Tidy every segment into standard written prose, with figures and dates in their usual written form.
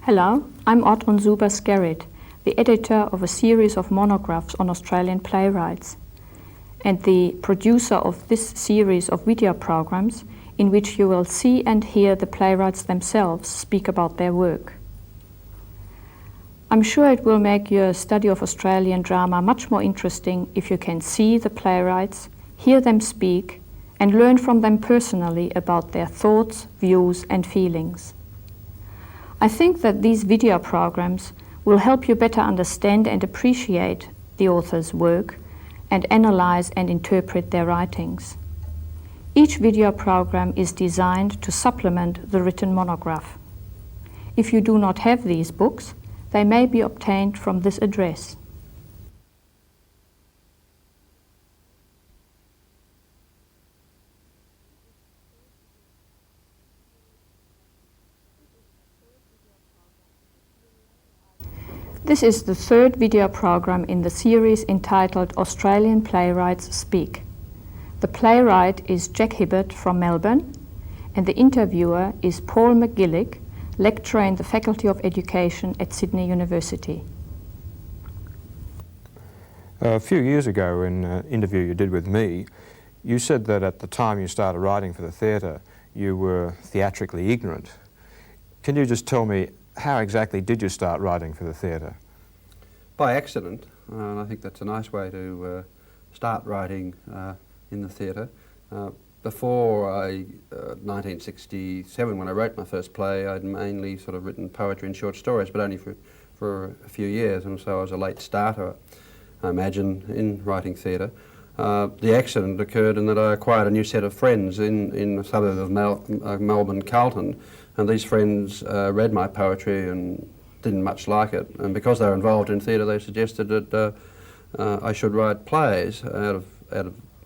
Hello, I'm Oddrun Zuber-Skerritt, the editor of a series of monographs on Australian playwrights, and the producer of this series of video programs in which you will see and hear the playwrights themselves speak about their work. I'm sure it will make your study of Australian drama much more interesting if you can see the playwrights, hear them speak, and learn from them personally about their thoughts, views, and feelings. I think that these video programs will help you better understand and appreciate the author's work and analyze and interpret their writings. Each video program is designed to supplement the written monograph. If you do not have these books, they may be obtained from this address. This is the third video program in the series entitled Australian Playwrights Speak. The playwright is Jack Hibberd from Melbourne, and the interviewer is Paul McGillick, lecturer in the Faculty of Education at Sydney University. A few years ago, in an interview you did with me, you said that at the time you started writing for the theatre, you were theatrically ignorant. Can you just tell me, how exactly did you start writing for the theatre? By accident, and I think that's a nice way to start writing in the theatre. Before 1967, when I wrote my first play, I'd mainly sort of written poetry and short stories, but only for a few years, and so I was a late starter, I imagine, in writing theatre. The accident occurred in that I acquired a new set of friends in the suburb of Melbourne, Carlton, and these friends read my poetry and didn't much like it, and because they were involved in theatre, they suggested that I should write plays out of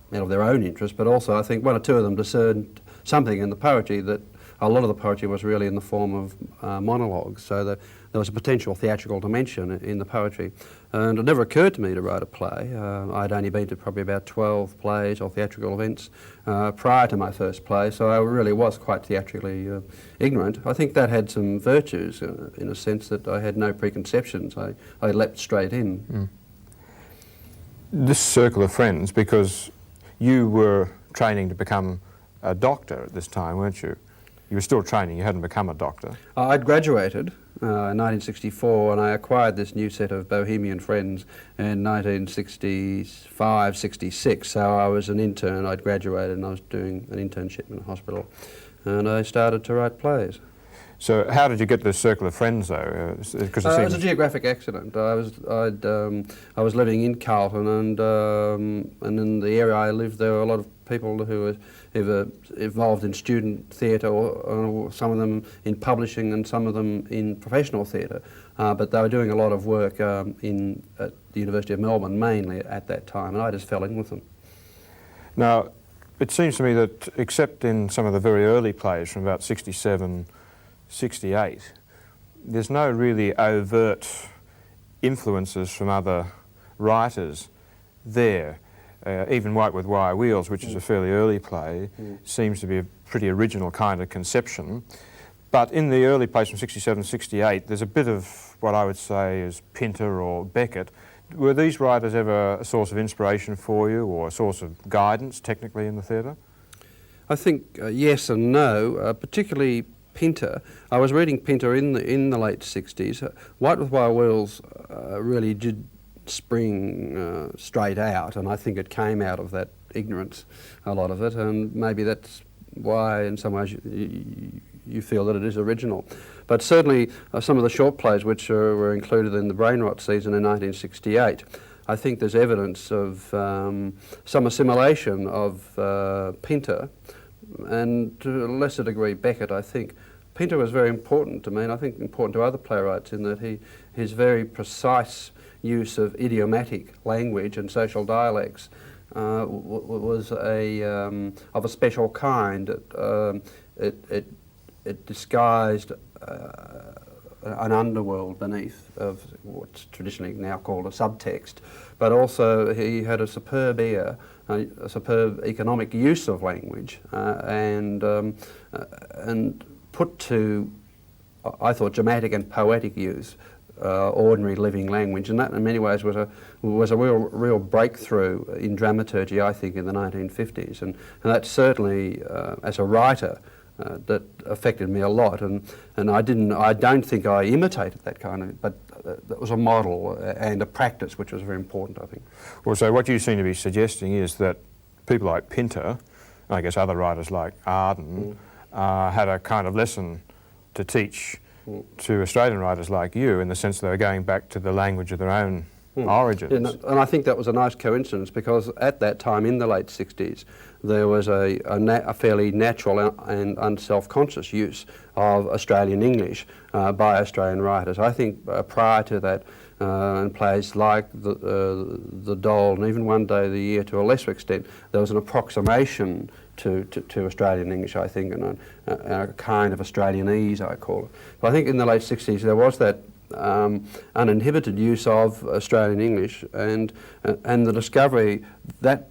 their own interest, but also I think one or two of them discerned something in the poetry that a lot of the poetry was really in the form of monologues, so that there was a potential theatrical dimension in the poetry. And it never occurred to me to write a play. I'd only been to probably about 12 plays or theatrical events prior to my first play, so I really was quite theatrically ignorant. I think that had some virtues in a sense that I had no preconceptions. I leapt straight in. This circle of friends, because you were training to become a doctor at this time, weren't you? You were still training, you hadn't become a doctor. I'd graduated in 1964, and I acquired this new set of bohemian friends in 1965-66. So I was an intern, I'd graduated, and I was doing an internship in a hospital. And I started to write plays. So how did you get this circle of friends, though? It was a geographic accident. I was living in Carlton, and in the area I lived, there were a lot of people who were either involved in student theatre, or some of them in publishing, and some of them in professional theatre. But they were doing a lot of work at the University of Melbourne, mainly at that time, and I just fell in with them. Now, it seems to me that, except in some of the very early plays from about 67, 68, there's no really overt influences from other writers there. Even White with Wire Wheels, which is a fairly early play, seems to be a pretty original kind of conception. But in the early plays from 67, 68, there's a bit of what I would say is Pinter or Beckett. Were these writers ever a source of inspiration for you, or a source of guidance technically in the theatre? I think yes and no, particularly Pinter. I was reading Pinter in the late 60s. White with Wire Wheels really did spring straight out, and I think it came out of that ignorance, a lot of it, and maybe that's why in some ways you feel that it is original. But certainly some of the short plays which were included in the Brain Rot season in 1968, I think there's evidence of some assimilation of Pinter, and to a lesser degree Beckett, I think. Pinter was very important to me, and I think important to other playwrights, in that his very precise use of idiomatic language and social dialects was of a special kind. It disguised an underworld beneath of what's traditionally now called a subtext, but also he had a superb ear, a superb economic use of language, and put to I thought, dramatic and poetic use, ordinary living language, and that in many ways was a real breakthrough in dramaturgy, I think, in the 1950s, and that certainly, as a writer, that affected me a lot, and I don't think I imitated that kind of, but that was a model and a practice which was very important, I think. Well, so what you seem to be suggesting is that people like Pinter, I guess other writers like Arden, had a kind of lesson to teach to Australian writers like you, in the sense they were going back to the language of their own origins. Yeah, and I think that was a nice coincidence, because at that time in the late 60s there was a fairly natural and unself-conscious use of Australian English by Australian writers. I think prior to that, in plays like the Dole and even One Day of the Year to a lesser extent, there was an approximation to Australian English, I think, and a kind of Australianese, I call it. But I think in the late 60s there was that uninhibited use of Australian English, and the discovery that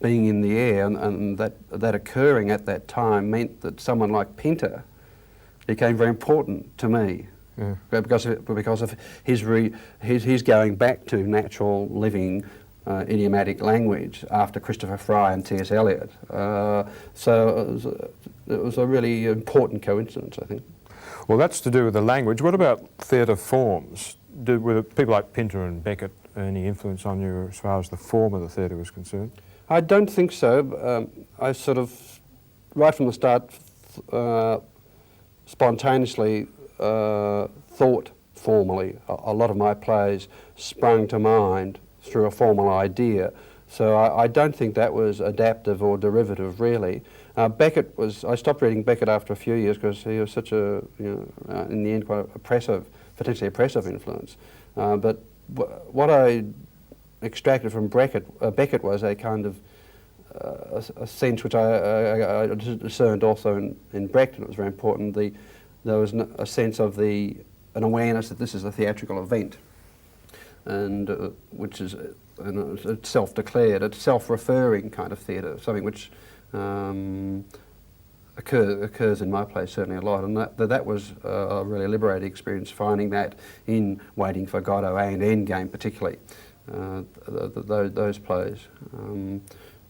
being in the air and that occurring at that time meant that someone like Pinter became very important to me. Yeah. Because of his going back to natural living idiomatic language after Christopher Fry and T.S. Eliot. So it was a really important coincidence, I think. Well, that's to do with the language. What about theatre forms? Were people like Pinter and Beckett any influence on you as far as the form of the theatre was concerned? I don't think so. I sort of, right from the start, spontaneously thought formally. A lot of my plays sprung to mind through a formal idea. So I don't think that was adaptive or derivative, really. Beckett was, I stopped reading Beckett after a few years because he was such a, in the end, quite oppressive, potentially oppressive influence. But what I extracted from Beckett was a kind of a sense which I discerned also in Brecht, and it was very important. There was a sense of an awareness that this is a theatrical event, and which is it's self-declared, it's self-referring kind of theatre, something which occurs in my place certainly a lot, and that was a really liberating experience, finding that in Waiting for Godot and Endgame particularly, those plays.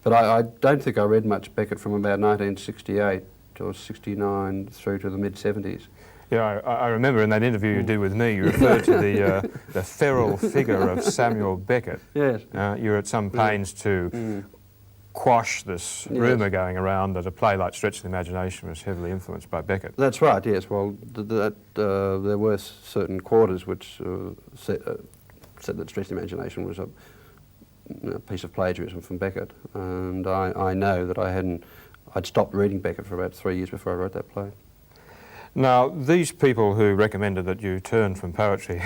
But I don't think I read much Beckett from about 1968 or 69 through to the mid-70s. Yeah, I remember in that interview you did with me, you referred to the feral figure of Samuel Beckett. Yes. You were at some pains to quash this rumour going around that a play like Stretch the Imagination was heavily influenced by Beckett. That's right, yes. Well, there were certain quarters which said that Stretch the Imagination was a piece of plagiarism from Beckett, and I know that I'd stopped reading Beckett for about 3 years before I wrote that play. Now, these people who recommended that you turn from poetry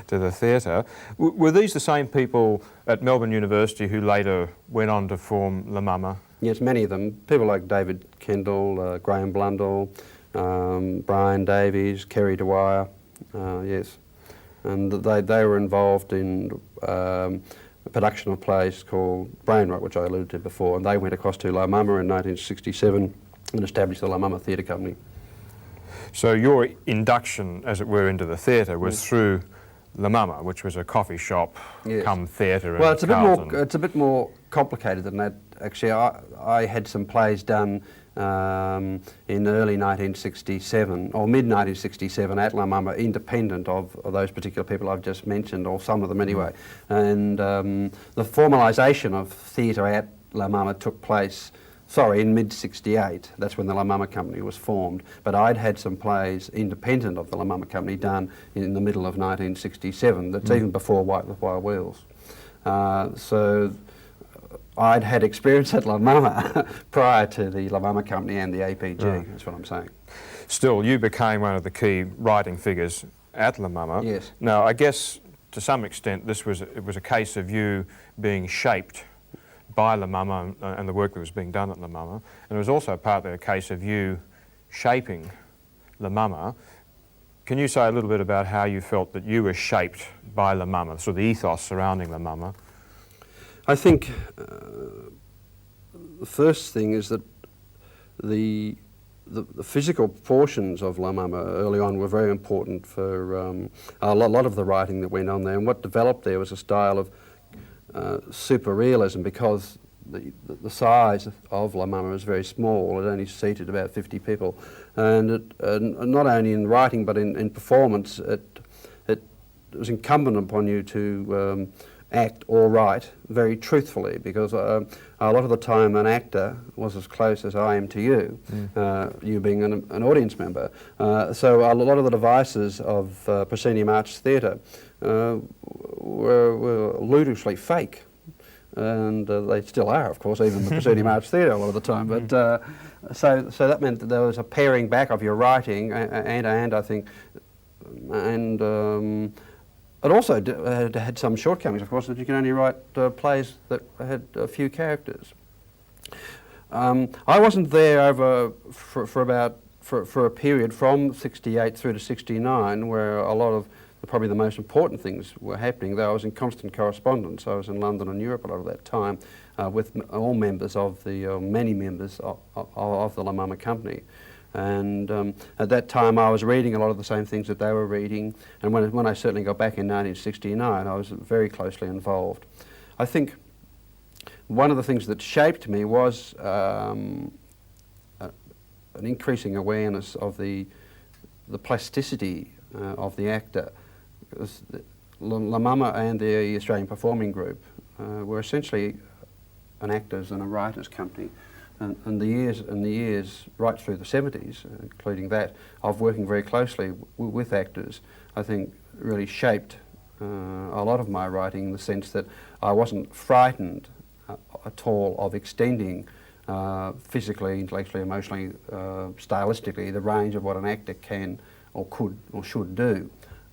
to the theatre, were these the same people at Melbourne University who later went on to form La Mama? Yes, many of them. People like David Kendall, Graham Blundell, Brian Davies, Kerry Dwyer, yes. And they were involved in a production of plays called Brainrot, which I alluded to before, and they went across to La Mama in 1967 and established the La Mama Theatre Company. So your induction, as it were, into the theatre was through La Mama, which was a coffee shop, come theatre. Well, it's a bit more complicated than that. Actually, I had some plays done in early 1967 or mid 1967 at La Mama, independent of those particular people I've just mentioned, or some of them anyway. And the formalisation of theatre at La Mama took place. In mid-68, that's when the La Mama Company was formed, but I'd had some plays independent of the La Mama Company done in the middle of 1967, that's even before White with Wild Wheels. So I'd had experience at La Mama prior to the La Mama Company and the APG, that's what I'm saying. Still, you became one of the key writing figures at La Mama. Yes. Now, I guess to some extent it was a case of you being shaped by La Mama and the work that was being done at La Mama, and it was also partly a case of you shaping La Mama. Can you say a little bit about how you felt that you were shaped by La Mama, sort of the ethos surrounding La Mama? I think the first thing is that the the physical portions of La Mama early on were very important for a lot of the writing that went on there. And what developed there was a style of super realism, because the size of La Mama is very small. It only seated about 50 people, and not only in writing but in performance, it was incumbent upon you to act or write very truthfully, because a lot of the time an actor was as close as I am to you, you being an audience member. So a lot of the devices of proscenium arch theatre were ludicrously fake. And they still are, of course, even the proscenium arch theatre a lot of the time. But so that meant that there was a paring back of your writing, and I think, and it also had some shortcomings, of course, that you can only write plays that had a few characters. I wasn't there for a period from 68 through to 69, where a lot of probably the most important things were happening, though I was in constant correspondence. I was in London and Europe a lot of that time with all members of the, many members of the La Mama company. And at that time I was reading a lot of the same things that they were reading, and when I certainly got back in 1969 I was very closely involved. I think one of the things that shaped me was an increasing awareness of the plasticity of the actor. La Mama and the Australian Performing Group were essentially an actors and a writers company, and the years right through the 70s, including that, of working very closely with actors, I think really shaped a lot of my writing, in the sense that I wasn't frightened at all of extending physically, intellectually, emotionally, stylistically, the range of what an actor can or could or should do.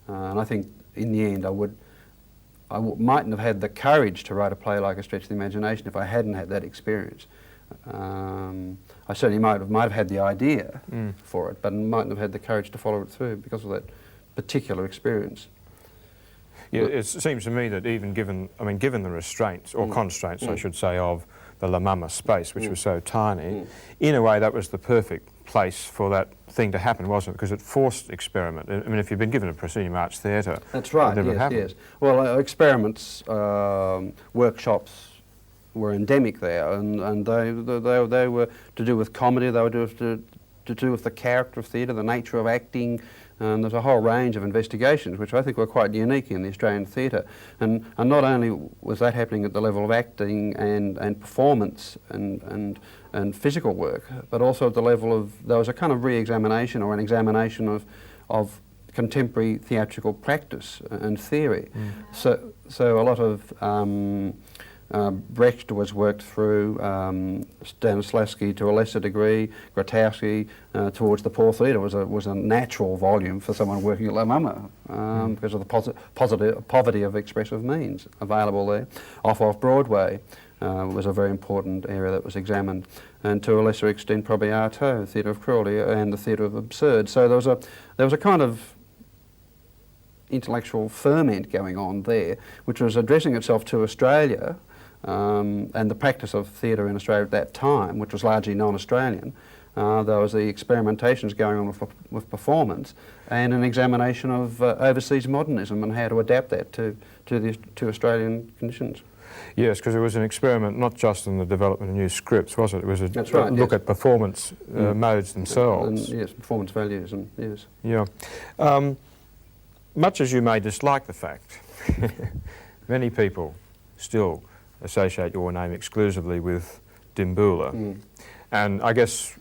And I think in the end I mightn't have had the courage to write a play like A Stretch of the Imagination if I hadn't had that experience. I certainly might have had the idea for it, but mightn't have had the courage to follow it through because of that particular experience. Yeah, it seems to me that even given the restraints, or constraints I should say, of the La Mama space, which was so tiny, in a way that was the perfect place for that thing to happen, wasn't it? Because it forced experiment. I mean, if you'd been given a proscenium arch theatre, that's right. It never happened. Yes. Well, experiments, workshops were endemic there, and they were to do with comedy. They were to do with the character of theatre, the nature of acting. And there's a whole range of investigations which I think were quite unique in the Australian theatre. And not only was that happening at the level of acting and performance and physical work, but also at the level of, there was a kind of re-examination or an examination of contemporary theatrical practice and theory. So a lot of Brecht was worked through, Stanislavski to a lesser degree, Grotowski towards the Paul Theatre was a natural volume for someone working at La Mama because of the poverty of expressive means available there. Off Broadway was a very important area that was examined, and to a lesser extent probably Artaud, Theatre of Cruelty, and the Theatre of Absurd. So there was a kind of intellectual ferment going on there, which was addressing itself to Australia, and the practice of theatre in Australia at that time, which was largely non-Australian. There was the experimentations going on with performance, and an examination of overseas modernism and how to adapt that to Australian conditions. Yes, because it was an experiment not just in the development of new scripts, was it? It was a look at performance modes themselves. Yes, performance values, and yes. Yeah. Much as you may dislike the fact, many people still associate your name exclusively with Dimboola. And I guess,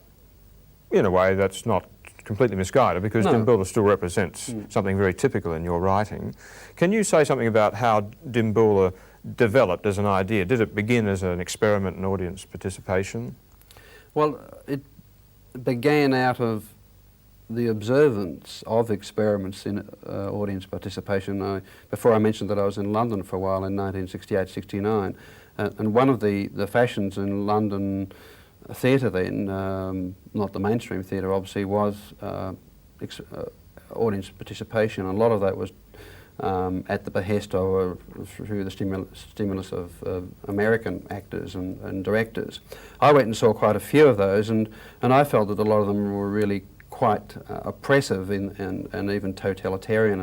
in a way, that's not completely misguided, because Dimboola still represents something very typical in your writing. Can you say something about how Dimboola developed as an idea? Did it begin as an experiment in audience participation? Well, it began out of the observance of experiments in audience participation. Before I mentioned that I was in London for a while in 1968-69, and one of the fashions in London theatre then, not the mainstream theatre obviously, was audience participation. A lot of that was at the behest of, through the stimulus of American actors and directors. I went and saw quite a few of those, and I felt that a lot of them were really quite oppressive and even totalitarian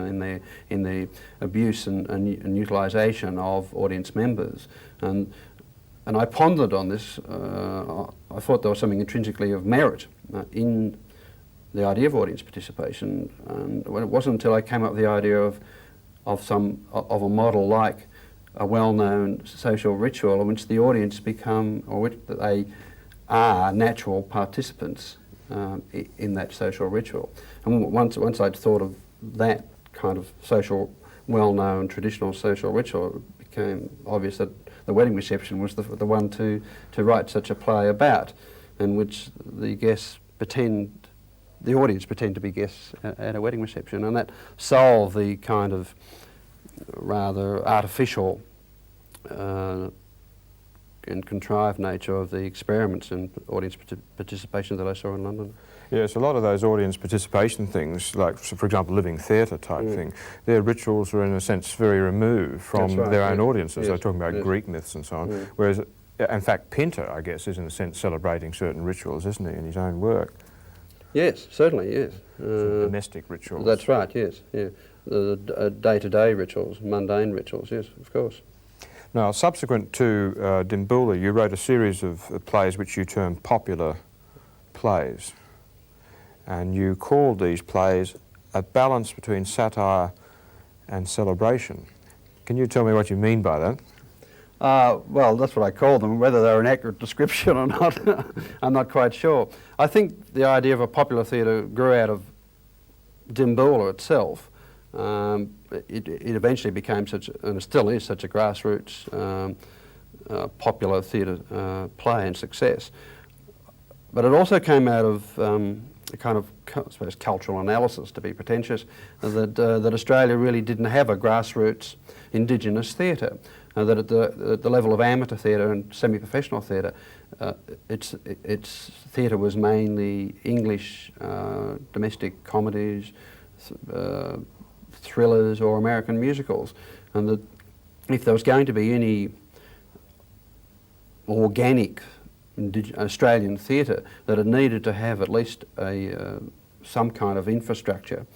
in their abuse and utilisation of audience members. And I pondered on this. I thought there was something intrinsically of merit in the idea of audience participation, and it wasn't until I came up with the idea of a model like a well-known social ritual in which the audience become, or which they are natural participants in that social ritual. And once I'd thought of that kind of social, well-known traditional social ritual, it became obvious that the wedding reception was the one to write such a play about, in which the audience pretend to be guests at a wedding reception, and that solved the kind of rather artificial and contrived nature of the experiments in audience participation that I saw in London. Yes, a lot of those audience participation things, like for example living theatre type thing, their rituals are in a sense very removed from their own audiences. Yes. They're talking about Greek myths and so on, whereas in fact Pinter, I guess, is in a sense celebrating certain rituals, isn't he, in his own work? Yes, certainly, yes. Domestic rituals. That's right, yes, yeah. The day-to-day rituals, mundane rituals, yes, of course. Now, subsequent to Dimboola, you wrote a series of plays which you termed popular plays. And you called these plays a balance between satire and celebration. Can you tell me what you mean by that? Well, that's what I call them. Whether they're an accurate description or not, I'm not quite sure. I think the idea of a popular theatre grew out of Dimboola itself. It eventually became such, and it still is, such a grassroots popular theatre play and success. But it also came out of a kind of, I suppose, cultural analysis, to be pretentious, that Australia really didn't have a grassroots indigenous theatre. That at the level of amateur theatre and semi-professional theatre, its theatre was mainly English domestic comedies, thrillers or American musicals, and that if there was going to be any organic Australian theatre, that it needed to have at least some kind of infrastructure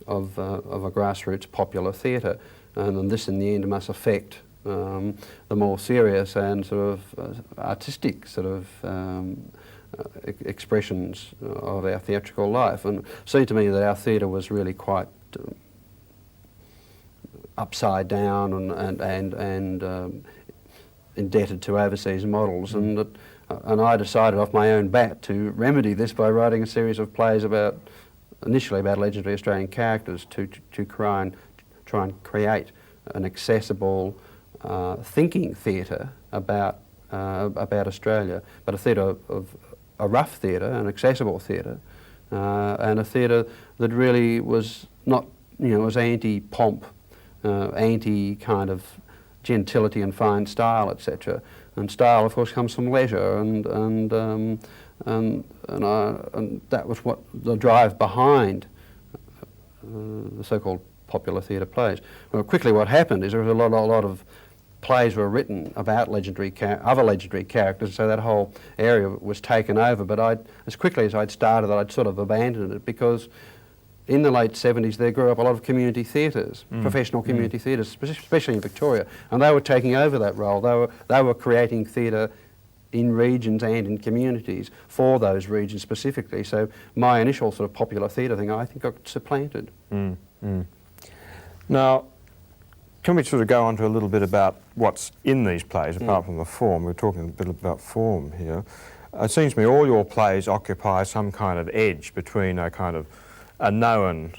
of a grassroots popular theatre, and then this in the end must affect the more serious and sort of artistic sort of expressions of our theatrical life. And it seemed to me that our theatre was really quite upside down and indebted to overseas models, and I decided off my own bat to remedy this by writing a series of plays initially about legendary Australian characters to try and create an accessible thinking theatre about Australia, but a theatre of a rough theatre, an accessible theatre, and a theatre that really was not, was anti-pomp, anti kind of gentility and fine style, etc. And style, of course, comes from leisure, and that was what the drive behind the so-called popular theatre plays. Well, quickly, what happened is there was a lot of plays were written about other legendary characters, so that whole area was taken over. But as quickly as I'd started, I'd sort of abandoned it, because in the late 70s there grew up a lot of community theatres, professional community theatres, especially in Victoria, and they were taking over that role. They were creating theatre in regions and in communities for those regions specifically. So my initial sort of popular theatre thing, I think, got supplanted. Now, can we sort of go on to a little bit about what's in these plays, apart from the form? We're talking a bit about form here. It seems to me all your plays occupy some kind of edge between a kind of a known,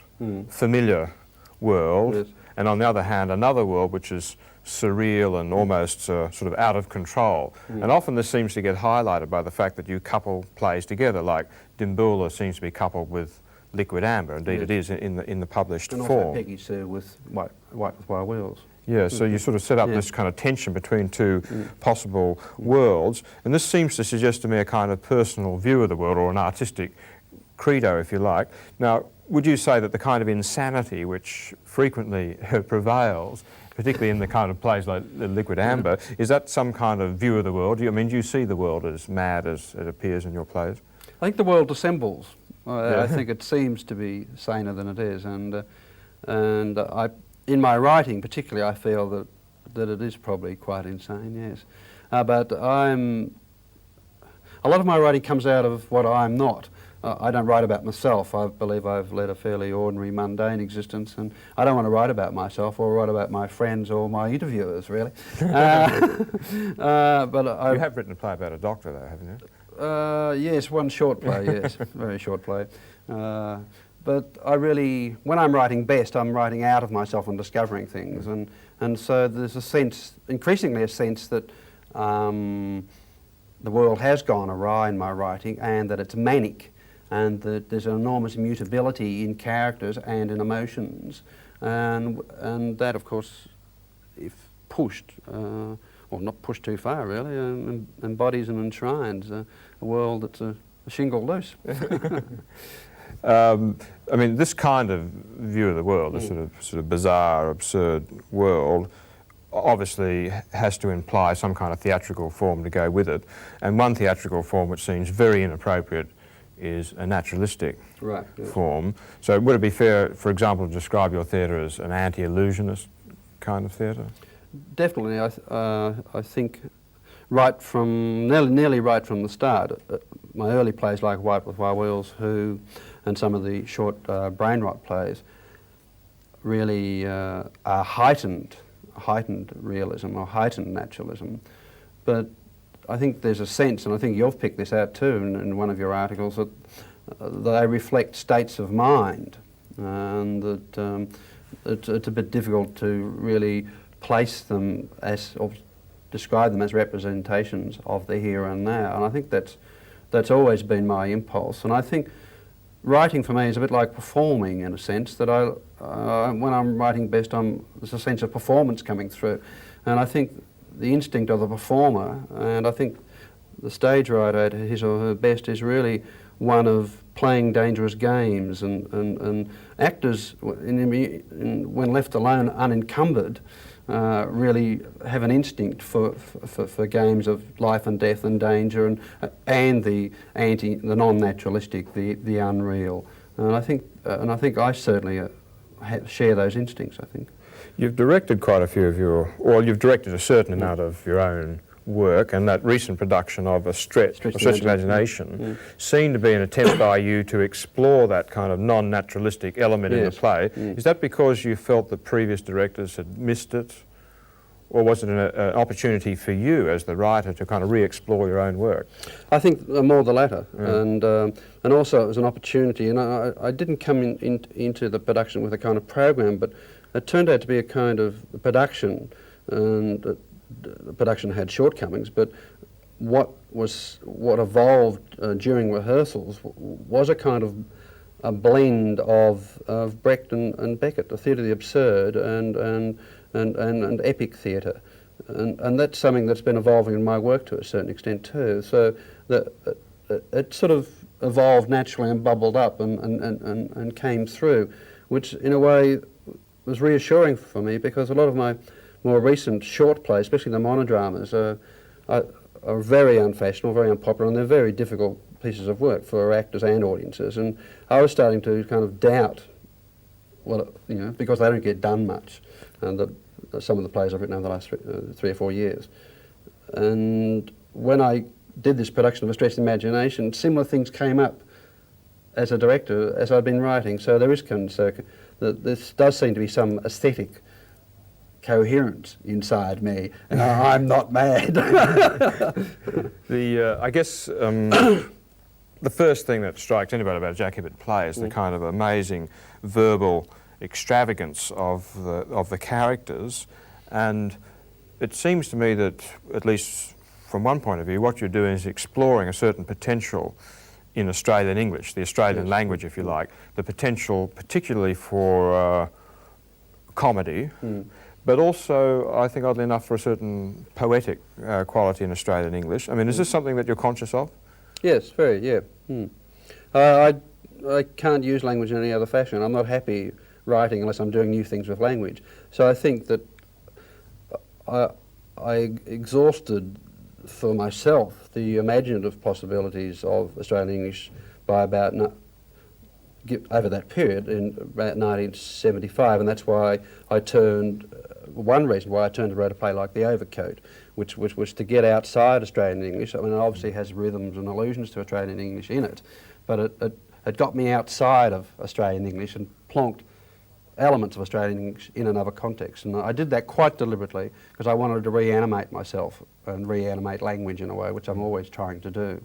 familiar world, and on the other hand, another world which is surreal and almost sort of out of control. And often this seems to get highlighted by the fact that you couple plays together, like Dimboola seems to be coupled with Liquid Amber. Indeed, it is in the published and form. Also Peggy Sue with White with Wild Wheels. Yeah, so you sort of set up this kind of tension between two possible worlds, and this seems to suggest to me a kind of personal view of the world, or an artistic credo, if you like. Now, would you say that the kind of insanity which frequently prevails, particularly in the kind of plays like the Liquid Amber, is that some kind of view of the world? Do you see the world as mad as it appears in your plays? I think the world dissembles. I think it seems to be saner than it is, and in my writing particularly, I feel that it is probably quite insane. Yes, but a lot of my writing comes out of what I'm not. I don't write about myself. I believe I've led a fairly ordinary, mundane existence, and I don't want to write about myself or write about my friends or my interviewers, really. But you have written a play about a doctor, though, haven't you? Yes, one short play, yes, very short play. But I really, when I'm writing best, I'm writing out of myself and discovering things, and so there's a sense, increasingly a sense that the world has gone awry in my writing, and that it's manic, and that there's an enormous mutability in characters and in emotions, and that, of course, if pushed, or not pushed too far, really, embodies and enshrines a world that's a shingle loose. I mean, this kind of view of the world, this sort of bizarre, absurd world, obviously has to imply some kind of theatrical form to go with it. And one theatrical form which seems very inappropriate is a naturalistic form. So would it be fair, for example, to describe your theatre as an anti-illusionist kind of theatre? Definitely. I think right from, nearly right from the start, my early plays like White with Wild Wheels, Who, and some of the short brain rot plays really are heightened realism or heightened naturalism. But I think there's a sense, and I think you've picked this out too in one of your articles, that they reflect states of mind, and that it's a bit difficult to really place them as, or describe them as representations of the here and now. And I think that's always been my impulse. And I think writing for me is a bit like performing, in a sense, that when I'm writing best, there's a sense of performance coming through. And I think the instinct of the performer, and I think the stage writer at his or her best, is really one of playing dangerous games, and actors, when left alone, unencumbered, really have an instinct for games of life and death and danger, and the non-naturalistic, the unreal. And I think I certainly share those instincts, I think. You've directed quite a few of you've directed a certain amount of your own work, and that recent production of A Stretch of Imagination seemed to be an attempt by you to explore that kind of non-naturalistic element in the play. Is that because you felt that previous directors had missed it, or was it an opportunity for you as the writer to kind of re-explore your own work? I think more the latter, and also it was an opportunity, and I didn't come into the production with a kind of program, but it turned out to be a kind of production, and the production had shortcomings, but what evolved during rehearsals was a kind of a blend of Brecht and Beckett, the theatre of the absurd and epic theatre, and that's something that's been evolving in my work to a certain extent too. So it sort of evolved naturally and bubbled up and came through, which in a way was reassuring for me, because a lot of my more recent short plays, especially the monodramas, are very unfashionable, very unpopular, and they're very difficult pieces of work for actors and audiences. And I was starting to kind of doubt, well, because they don't get done much, and some of the plays I've written over the last 3 or 4 years. And when I did this production of A Stretch of Imagination, similar things came up as a director as I'd been writing. So there is concern that this does seem to be some aesthetic coherence inside me, and I'm not mad. I guess the first thing that strikes anybody about a Jack Hibberd play is the kind of amazing verbal extravagance of the characters, and it seems to me that, at least from one point of view, what you're doing is exploring a certain potential in Australian English, the Australian language, if you like, the potential particularly for comedy, but also, I think, oddly enough, for a certain poetic quality in Australian English. I mean, is this something that you're conscious of? Yes, very, yeah. I can't use language in any other fashion. I'm not happy writing unless I'm doing new things with language. So I think that I exhausted for myself the imaginative possibilities of Australian English by about over that period in about 1975, and that's why I turned. One reason why I turned to write a play like The Overcoat, which was to get outside Australian English. I mean, it obviously has rhythms and allusions to Australian English in it, but it got me outside of Australian English and plonked elements of Australian English in another context. And I did that quite deliberately because I wanted to reanimate myself and reanimate language in a way, which I'm always trying to do.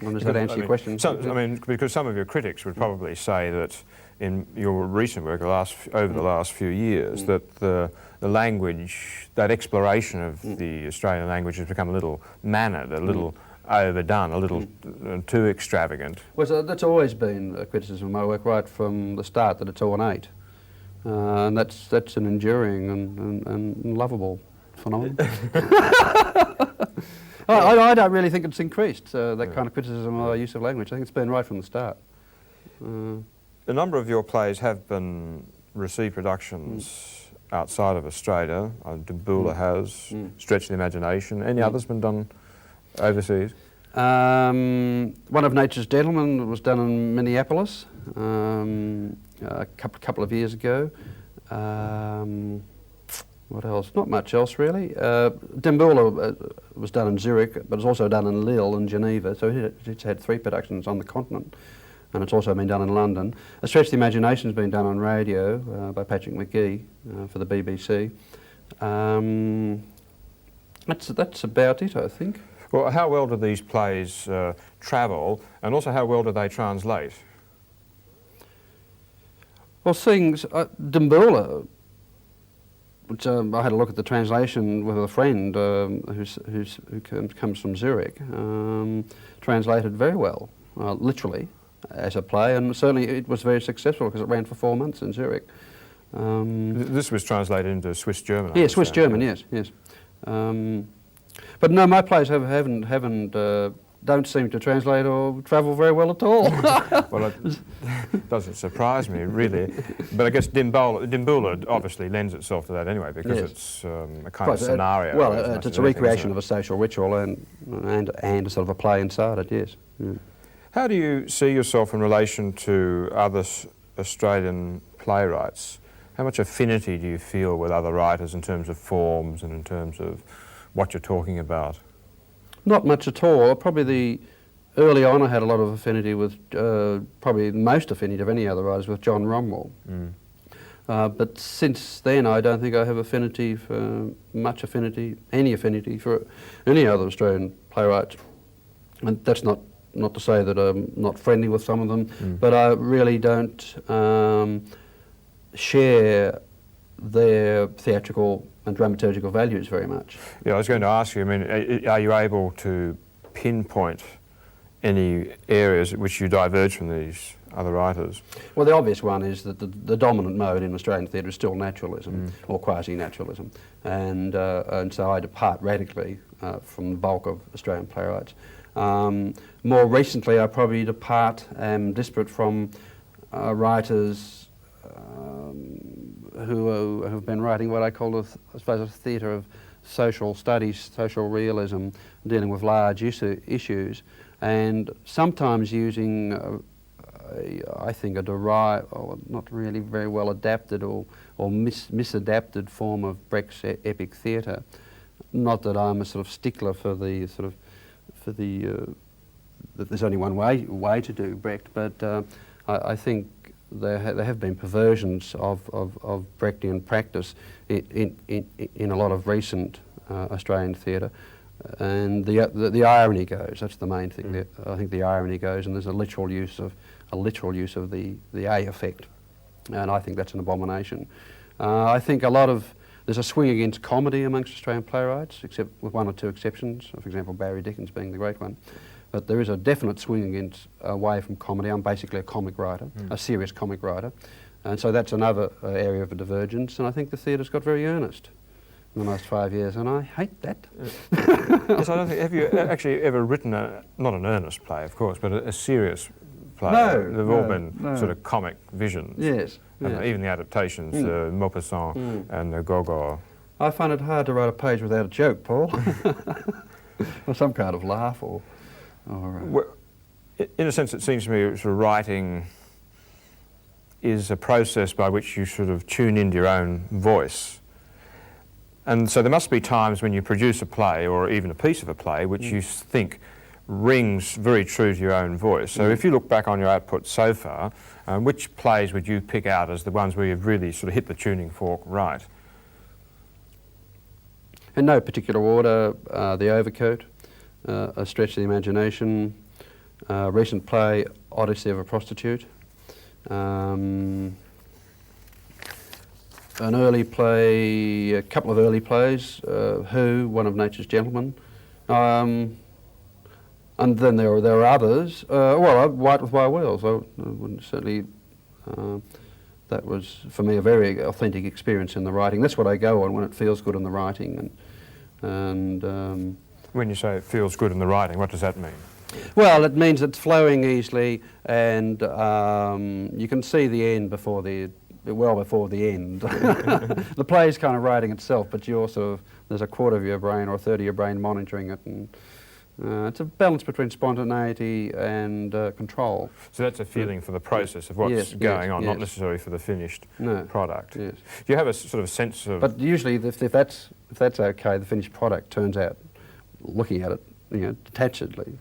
Does that answer your question? Because some of your critics would probably say that in your recent work over the last few years, that the language, that exploration of the Australian language has become a little mannered, a little overdone, a little too extravagant. Well, that's always been a criticism of my work right from the start, that it's ornate. And that's an enduring and lovable phenomenon. I don't really think it's increased, that kind of criticism of our use of language. I think it's been right from the start. A number of your plays have been received productions outside of Australia. Dimboola has, Stretch the Imagination. Any others been done overseas? One of Nature's Gentlemen was done in Minneapolis a couple of years ago. What else? Not much else really. Dimboola was done in Zurich, but it's also done in Lille and Geneva, so it's had 3 productions on the continent, and it's also been done in London. A Stretch the Imagination has been done on radio by Patrick McGee for the BBC. That's about it, I think. Well, how well do these plays travel, and also how well do they translate? Well, Dimboola, which I had a look at the translation with a friend who comes from Zurich, translated very well, literally, as a play, and certainly it was very successful because it ran for 4 months in Zurich. This was translated into Swiss German. Yeah, Swiss German, yes. But no, my plays don't seem to translate or travel very well at all. Well, it doesn't surprise me, really. But I guess Dimboola obviously lends itself to that anyway, because it's a kind of scenario. Well, it's a recreation of a social ritual and a sort of a play inside it, yes. Mm. How do you see yourself in relation to other Australian playwrights? How much affinity do you feel with other writers in terms of forms and in terms of what you're talking about? Not much at all. Probably early on I had a lot of affinity with, probably the most affinity of any other writers, with John Romwell. But since then I don't think I have any affinity for any other Australian playwrights. And that's not to say that I'm not friendly with some of them, but I really don't share their theatrical and dramaturgical values very much. Yeah, I was going to ask you, I mean, are you able to pinpoint any areas at which you diverge from these other writers? Well, the obvious one is that the dominant mode in Australian theatre is still naturalism, or quasi-naturalism, and so I depart radically from the bulk of Australian playwrights. More recently, I probably disparate from writers who have been writing what I call, I suppose, a theatre of social studies, social realism, dealing with large issues, and sometimes using, I think, a derived, or not really very well adapted or misadapted form of Brecht's epic theatre. Not that I'm a sort of stickler for that there's only one way to do Brecht, but I think there have been perversions of Brechtian practice in a lot of recent Australian theatre, and the irony goes. That's the main thing. I think the irony goes, and there's a literal use of the A effect, and I think that's an abomination. I think there's a swing against comedy amongst Australian playwrights, except with 1 or 2 exceptions. For example, Barry Dickens being the great one. But there is a definite swing away from comedy. I'm basically a comic writer, a serious comic writer. And so that's another area of a divergence. And I think the theatre's got very earnest. in the last 5 years, and I hate that. Yes, I don't think, have you actually ever written not an earnest play, of course, but a serious play? No, They've all been sort of comic visions. Yes. Even the adaptations, Maupassant and the Gogol. I find it hard to write a page without a joke, Paul. Or some kind of laugh or Well, in a sense, it seems to me sort of writing is a process by which you sort of tune into your own voice. And so there must be times when you produce a play or even a piece of a play which you think rings very true to your own voice. So if you look back on your output so far, which plays would you pick out as the ones where you've really sort of hit the tuning fork right? In no particular order, The Overcoat, A Stretch of the Imagination, recent play, Odyssey of a Prostitute, an early play, a couple of early plays, Who, One of Nature's Gentlemen, and then there are others. Well, White with Wire Wheels, I wouldn't certainly, that was for me a very authentic experience in the writing. That's what I go on when it feels good in the writing. And when you say it feels good in the writing, what does that mean? Well, it means it's flowing easily, and you can see the end before well before the end. The play is kind of writing itself, but you also, there's a quarter of your brain or a third of your brain monitoring it, and it's a balance between spontaneity and control. So that's a feeling for the process of what's going on, not necessarily for the finished product. Yes. Do you have a sort of sense of... But usually, if that's okay, the finished product turns out, looking at it, detachedly.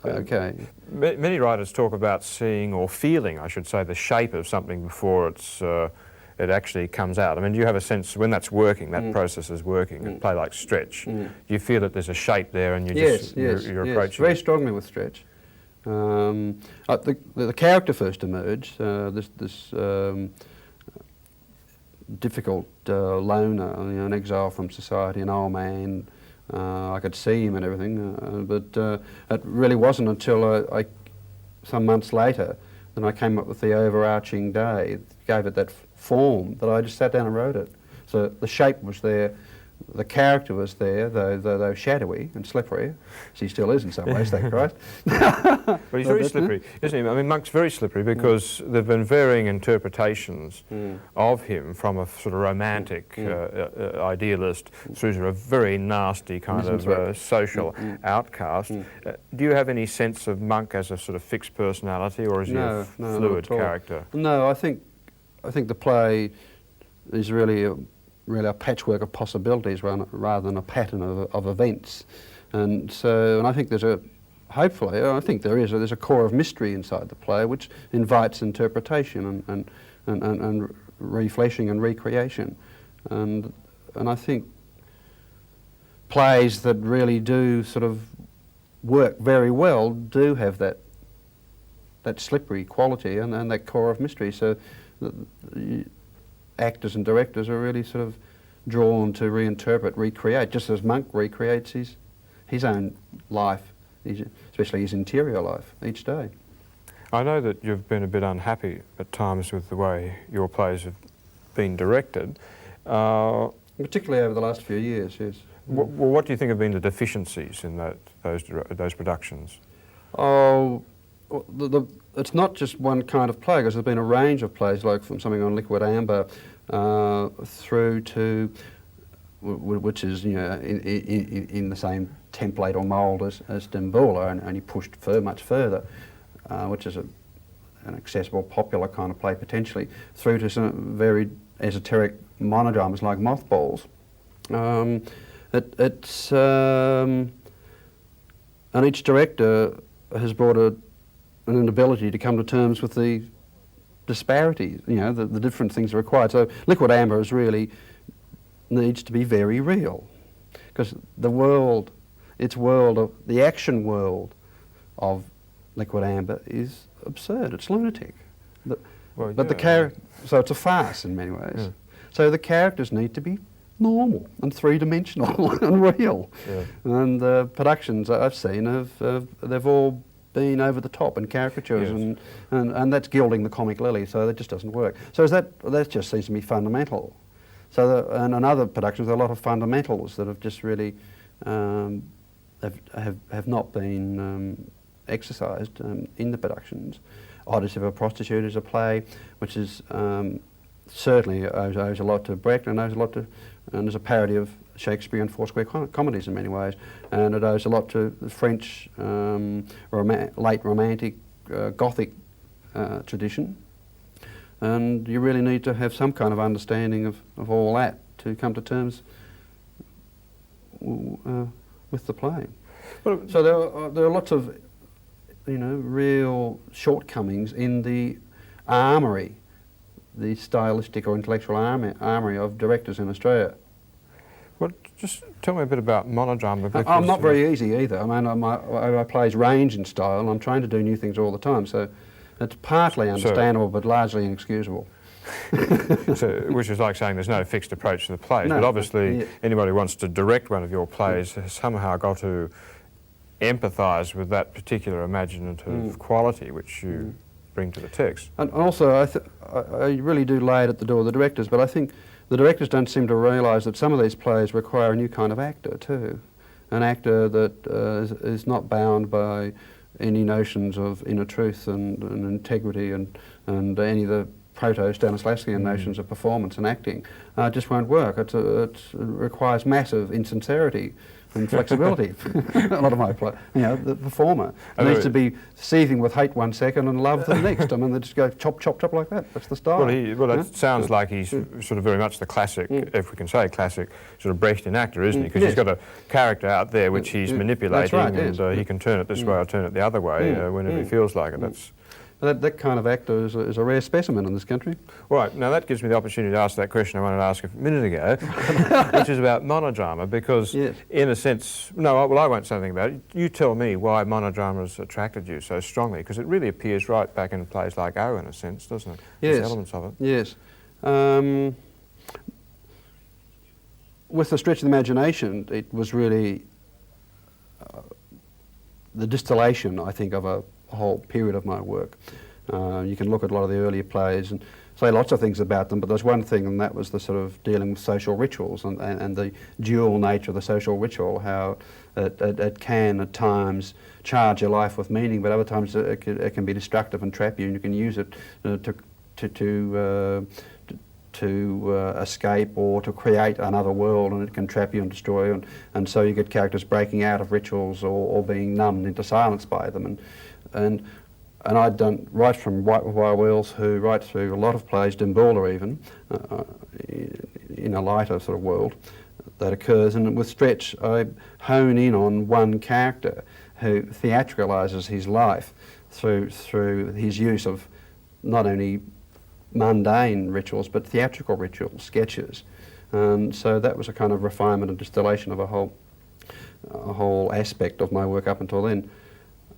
Okay. Many writers talk about seeing or feeling, I should say, the shape of something before it actually comes out. I mean, do you have a sense when that's working, that process is working, a play like Stretch, do you feel that there's a shape there and you're approaching very it? strongly with Stretch. The character first emerged, this difficult loner, an exile from society, an old man. I could see him and everything, but it really wasn't until some months later, then I came up with the overarching day, gave it that form, that I just sat down and wrote it. So the shape was there, the character was there, though shadowy and slippery, as he still is in some ways, thank Christ. But he's very slippery, isn't he? I mean, Monk's very slippery because there have been varying interpretations of him, from a sort of romantic idealist through to a very nasty kind of social outcast. Do you have any sense of Monk as a sort of fixed personality, or is he a fluid character? No, I think the play is really a patchwork of possibilities rather than a pattern of events. And I think there's a core of mystery inside the play which invites interpretation and refleshing and recreation. And I think plays that really do sort of work very well do have that slippery quality and that core of mystery. So actors and directors are really sort of drawn to reinterpret, recreate, just as Monk recreates his own life, especially his interior life, each day. I know that you've been a bit unhappy at times with the way your plays have been directed. Particularly over the last few years, yes. Well, what do you think have been the deficiencies in those productions? Oh, it's not just one kind of play, because there's been a range of plays, like from something on Liquid Amber through to, which is in the same template or mould as Dimboola, and only pushed much further, which is an accessible, popular kind of play potentially, through to some very esoteric monodramas like Mothballs. And each director has brought an inability to come to terms with the disparities, the different things required. So Liquid Amber needs to be very real, because the action world of Liquid Amber is absurd. It's lunatic. So it's a farce in many ways. Yeah. So the characters need to be normal and three-dimensional and real. Yeah. And the productions I've seen they've all been over the top and caricatures, and that's gilding the comic lily. So that just doesn't work. So that just seems to me fundamental. So, and in other productions, there are a lot of fundamentals that have just really have not been exercised in the productions. Odyssey of a Prostitute is a play which is certainly owes a lot to Brecht and owes a lot to, and is a parody of Shakespearean four-square comedies in many ways, and it owes a lot to the French late Romantic Gothic tradition. And you really need to have some kind of understanding of all that to come to terms with the play. So there are lots of, you know, real shortcomings in the armoury, the stylistic or intellectual armoury of directors in Australia. Well, just tell me a bit about monodrama. I'm not very easy either. I mean, my plays range in style, and I'm trying to do new things all the time, so it's partly understandable but largely inexcusable. So, which is like saying there's no fixed approach to the plays, No, but obviously anybody who wants to direct one of your plays has somehow got to empathise with that particular imaginative quality which you bring to the text. And also, I really do lay it at the door of the directors, but I think the directors don't seem to realise that some of these plays require a new kind of actor too. An actor that is not bound by any notions of inner truth and integrity and any of the proto-Stanislavskian notions of performance and acting. Just won't work. It requires massive insincerity and flexibility. A lot of my play, you know, the performer needs to be seething with hate one second and love the next. I mean, they just go chop, chop, chop like that. That's the style. Well, that sounds like he's sort of very much the classic, if we can say classic, sort of Brechtian actor, isn't he? Because he's got a character out there which he's manipulating, that's right, and he can turn it this way or turn it the other way whenever he feels like it. That kind of actor is a rare specimen in this country. Right, now that gives me the opportunity to ask that question I wanted to ask a minute ago, which is about monodrama, because in a sense, well, I won't say anything about it. You tell me why monodrama has attracted you so strongly, because it really appears right back in plays like O, in a sense, doesn't it? Yes. There's elements of it. Yes. With the stretch of the imagination, it was really the distillation, I think, of a whole period of my work. You can look at a lot of the earlier plays and say lots of things about them, but there's one thing, and that was the sort of dealing with social rituals and the dual nature of the social ritual, how it can at times charge your life with meaning, but other times it can be destructive and trap you, and you can use it to escape or to create another world, and it can trap you and destroy you, and so you get characters breaking out of rituals or being numbed into silence by them. And I'd done right from White with Wire Wheels, who right through a lot of plays, Dimboola even, in a lighter sort of world that occurs. And with Stretch, I hone in on one character who theatricalises his life through his use of not only mundane rituals but theatrical rituals, sketches. So that was a kind of refinement and distillation of a whole aspect of my work up until then.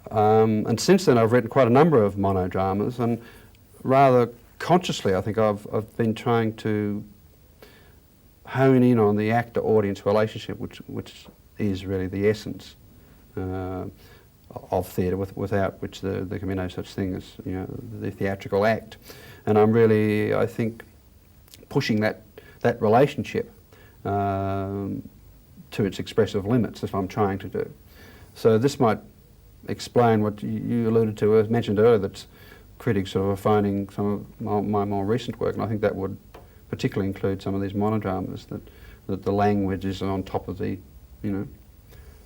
And since then I've written quite a number of monodramas, and rather consciously I think I've been trying to hone in on the actor-audience relationship, which is really the essence of theatre, without which there can be no such thing as, you know, the theatrical act. And I'm really, I think, pushing that relationship to its expressive limits, as I'm trying to do. So this might explain what you alluded to, as mentioned earlier, that critics are finding some of my more recent work, and I think that would particularly include some of these monodramas, that the language is on top of the, you know,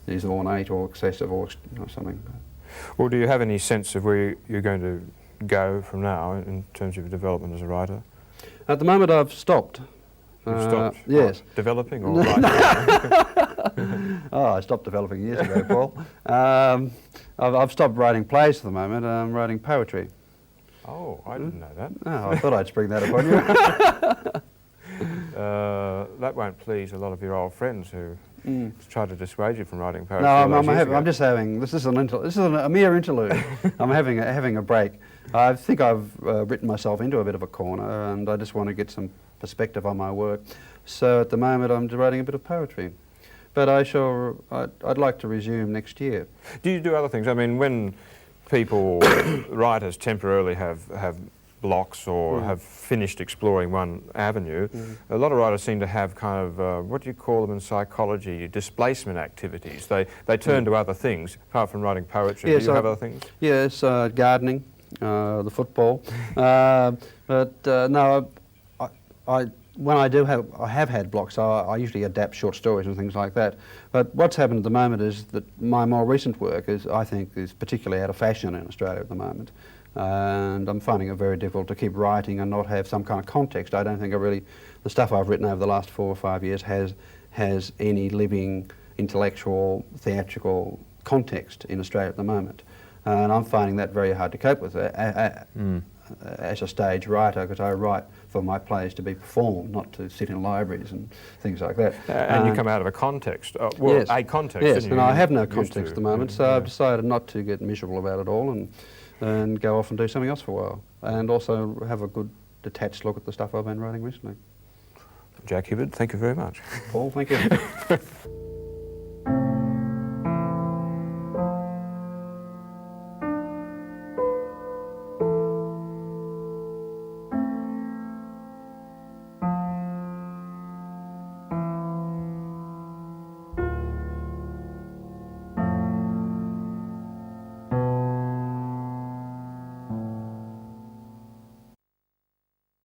is ornate or excessive or something. Well, do you have any sense of where you're going to go from now in terms of your development as a writer? At the moment I've stopped. You've stopped? Yes. What, developing or writing? I stopped developing years ago, Paul. I've stopped writing plays for the moment. I'm writing poetry. Oh, I didn't know that. Oh, I thought I'd spring that upon you. That won't please a lot of your old friends who try to dissuade you from writing poetry. No, I'm just having. This is a mere interlude. I'm having a break. I think I've written myself into a bit of a corner, and I just want to get some perspective on my work. So at the moment, I'm writing a bit of poetry. But I'd like to resume next year. Do you do other things? I mean, when people, writers temporarily have blocks or have finished exploring one avenue. A lot of writers seem to have kind of, what do you call them in psychology, displacement activities. They turn to other things, apart from writing poetry. Yes, do you have other things? Yes, gardening, the football. No, when I have had blocks, I usually adapt short stories and things like that. But what's happened at the moment is that my more recent work I think is particularly out of fashion in Australia at the moment. And I'm finding it very difficult to keep writing and not have some kind of context. I don't think the stuff I've written over the last 4 or 5 years has any living intellectual, theatrical context in Australia at the moment. And I'm finding that very hard to cope with as a stage writer, because I write for my plays to be performed, not to sit in libraries and things like that. And you come out of a context, yes, a context. Yes, and I have no context at the moment, so I've decided not to get miserable about it all and go off and do something else for a while, and also have a good detached look at the stuff I've been writing recently. Jack Hibberd, thank you very much. Paul, thank you.